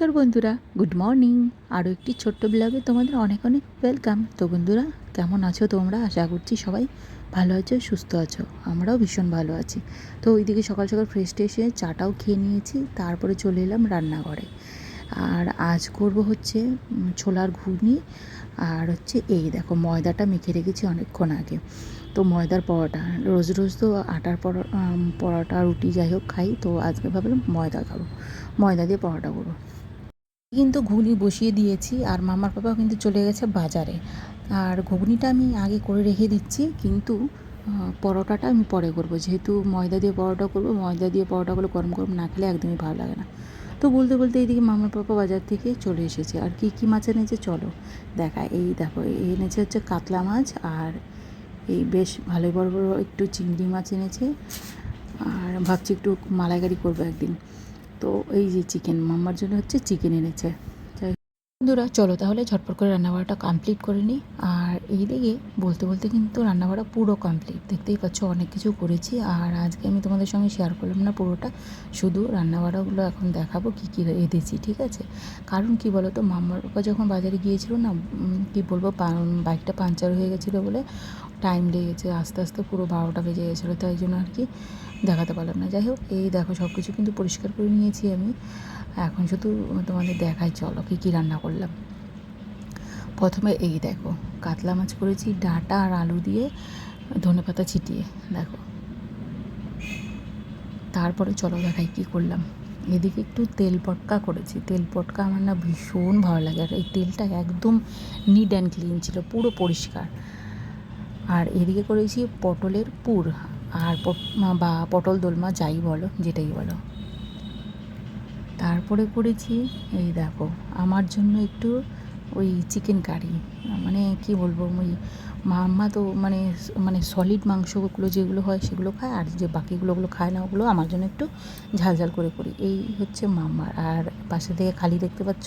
নমস্কার বন্ধুরা, good morning. আরও একটি ছোট্ট ব্লগে তোমাদের অনেক অনেক ওয়েলকাম। তো বন্ধুরা, কেমন আছো তোমরা? আশা করছি সবাই ভালো আছো, সুস্থ আছো। আমরাও ভীষণ ভালো আছি। তো ওইদিকে সকাল সকাল ফ্রেশ এসে চাটাও খেয়ে নিয়েছি, তারপরে চলে এলাম রান্নাঘরে। আর আজ করব হচ্ছে ছোলার ঘুগনি। আর হচ্ছে এই দেখো, ময়দাটা মেখে রেখেছি অনেকক্ষণ আগে। তো ময়দার পরোটা, রোজ রোজ তো আটার পরোটা রুটি যাই হোক খাই, তো আজকে ভাবলাম ময়দা খাবো, ময়দা দিয়ে পরোটা করবো। কিন্তু ঘুগনি বসিয়ে দিয়েছি, আর মামার পাপাও কিন্তু চলে গেছে বাজারে। আর ঘুগনিটা আমি আগে করে রেখে দিচ্ছি, কিন্তু পরোটাটা আমি পরে করব, যেহেতু ময়দা দিয়ে পরোটা করব। ময়দা দিয়ে পরোটাগুলো গরম গরম না খেলে একদমই ভালো লাগে না। তো বলতে বলতে এইদিকে মামার পাপা বাজার থেকে চলে এসেছে। আর কী মাছ এনেছে চলো দেখা। এই দেখো, এই এনেছে হচ্ছে কাতলা মাছ, আর এই বেশ ভালোই বড় বড় একটু চিংড়ি মাছ এনেছে। আর ভাবছি একটু মালাইকারি করবো একদিন। তো এই যে চিকেন, মাম্মার জন্য হচ্ছে চিকেন এনেছে। বন্ধুরা চলো তাহলে ঝটপট করে রান্নাবাড়াটা কমপ্লিট করে নিই। আর এই দিকে বলতে বলতে কিন্তু রান্নাবাড়া পুরো কমপ্লিট, দেখতেই পাচ্ছ অনেক কিছু করেছি। আর আজকে আমি তোমাদের সঙ্গে শেয়ার করলাম না পুরোটা, শুধু রান্নাবাড়াগুলো এখন দেখাবো কী কী রেঁধেছি, ঠিক আছে? কারণ কি বলো তো, মাম্মার বাবা যখন বাজারে গিয়েছিল না, কি বলবো, বাইকটা পাঞ্চার হয়ে গেছিলো বলে টাইম লেগেছে, আস্তে আস্তে পুরো 12টা বেজে গেছিলো, তাই জন্য আর কি দেখাতে পারলাম না। যাই হোক, এই দেখো সব কিছু কিন্তু পরিষ্কার করে নিয়েছি আমি। এখন শুধু তোমাদের দেখাই, চলো কী কী রান্না করলাম। প্রথমে এই দেখো, কাতলা মাছ করেছি ডাঁটা আর আলু দিয়ে, ধনেপাতা ছিটিয়ে, দেখো। তারপরে চলো দেখাই কী করলাম। এদিকে একটু তেল পটকা করেছি। তেল পটকা আমার না ভীষণ ভালো লাগে, আর এই তেলটা একদম নিট অ্যান্ড ক্লিন ছিল, পুরো পরিষ্কার। আর এদিকে করেছি পটলের পুর, আর বা পটল দোলমা, যাই বলো, যেটাই বলো। তারপরে করেছি এই দেখো, আমার জন্য একটু ওই চিকেন কারি, মানে কি বলবো, ওই মাম্মা তো মানে মানে সলিড মাংসগুলো যেগুলো হয় সেগুলো খায়, আর যে বাকিগুলো খায় না, ওগুলো আমার জন্য একটু ঝাল ঝাল করে করি। এই হচ্ছে মাম্মার। আর পাশে থেকে খালি দেখতে পাচ্ছ,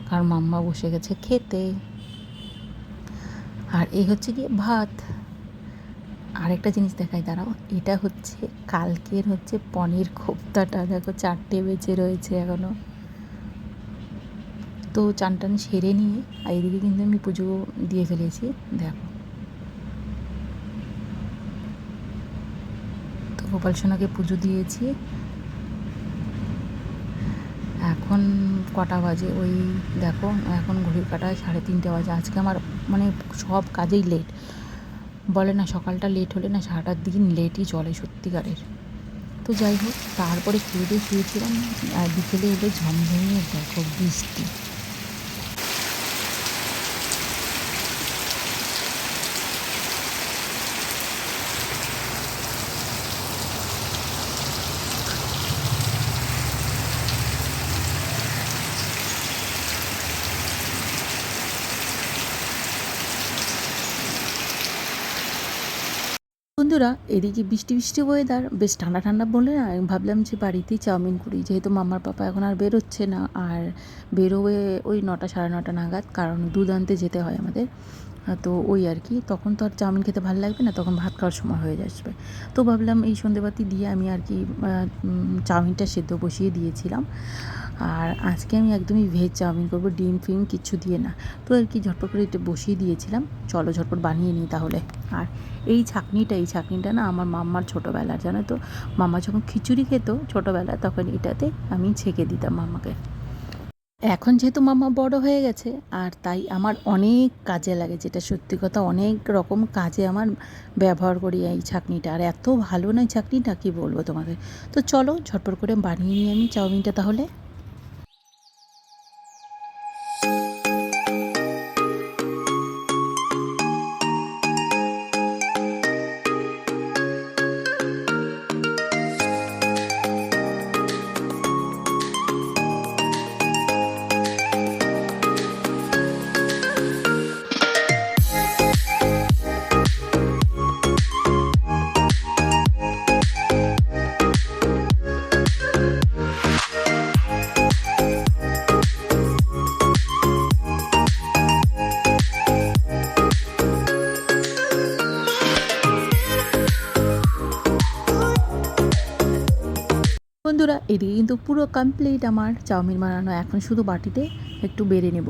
কারণ মাম্মা বসে গেছে খেতে। আর এই হচ্ছে গিয়ে ভাত। আরেকটা জিনিস দেখাই, দাঁড়াও, এটা হচ্ছে কালকের হচ্ছে পনির কোফতাটা, দেখো 4টে বেজে রয়েছে এখনও। তো চান টান সেরে নিয়ে আর এদিকে কিন্তু আমি পুজো দিয়ে ফেলেছি, দেখো। তো গোপাল সোনাকে পুজো দিয়েছি। এখন কটা বাজে ওই দেখো, এখন ঘড়ির কাঁটায় 3:30 বাজে। আজকে আমার মানে সব কাজেই লেট, বলে না সকালটা লেট হলে না সারাটা দিন লেটই চলে, সত্যিকারের। তো যাই হোক, তারপরে খেয়ে দিয়ে শুয়েছিলাম। আর বিকেলে এলে ঝমঝমিয়ে দেখো বৃষ্টি। বন্ধুরা, এদিকে বৃষ্টি বৃষ্টি ওয়েদার, বেশ ঠান্ডা ঠান্ডা বলে না, আমি ভাবলাম যে বাড়িতেই চাউমিন করি, যেহেতু মামার পাপা এখন আর বেরোচ্ছে না। আর বেরোবে ওই 9টা 9:30 নাগাদ, কারণ দুধ আনতে যেতে হয় আমাদের। তো ওই আর কি, তখন তো আর চাউমিন খেতে ভালো লাগবে না, তখন ভাত খাওয়ার সময় হয়ে আসবে। তো ভাবলাম এই সন্ধেবাতি দিয়ে আমি আর কি চাউমিনটা সেদ্ধ বসিয়ে দিয়েছিলাম। আর আজকে আমি একদমই ভেজ চাউমিন করবো, ডিম ফিম কিচ্ছু দিয়ে না। তো আর কি ঝটপট করে এটা বসিয়ে দিয়েছিলাম, চলো ঝটপট বানিয়ে নিই তাহলে। আর এই ছাঁকনিটা না আমার মাম্মার ছোটোবেলার, জানো তো। মাম্মা যখন খিচুড়ি খেত ছোটোবেলায়, তখন এটাতে আমি ছেঁকে দিতাম মাম্মাকে। এখন যেহেতু মাম্মা বড় হয়ে গেছে, আর তাই আমার অনেক কাজে লাগে, যেটা সত্যি কথা, অনেক রকম কাজে আমার ব্যবহার করি এই ছাঁকনিটা। আর এত ভালো নয় ছাঁকনিটা, কী বলবো তোমাদের। তো চলো ঝটপট করে বানিয়ে নিই আমি চাউমিনটা তাহলে। বন্ধুরা এদিকে কিন্তু পুরো কমপ্লিট আমার চাউমিন বানানো, এখন শুধু বাটিতে একটু বেড়ে নেব।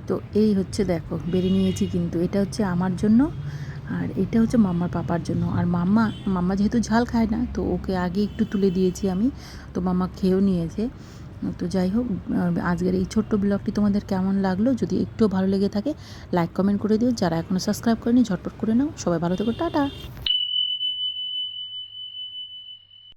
তো এই হচ্ছে দেখো বেড়ে নিয়েছি, কিন্তু এটা হচ্ছে আমার জন্য আর এটা হচ্ছে মাম্মার পাপার জন্য। আর মাম্মা যেহেতু ঝাল খায় না, তো ওকে আগে একটু তুলে দিয়েছি আমি, তো মাম্মা খেয়েও নিয়েছে। তো যাই হোক, আজকের এই ছোট্ট ব্লগটি তোমাদের কেমন লাগলো? যদি একটু ভালো লেগে থাকে লাইক কমেন্ট করে দিও, যারা এখনও সাবস্ক্রাইব করেনি ঝটপট করে নাও। সবাই ভালো থেকো, টাটা।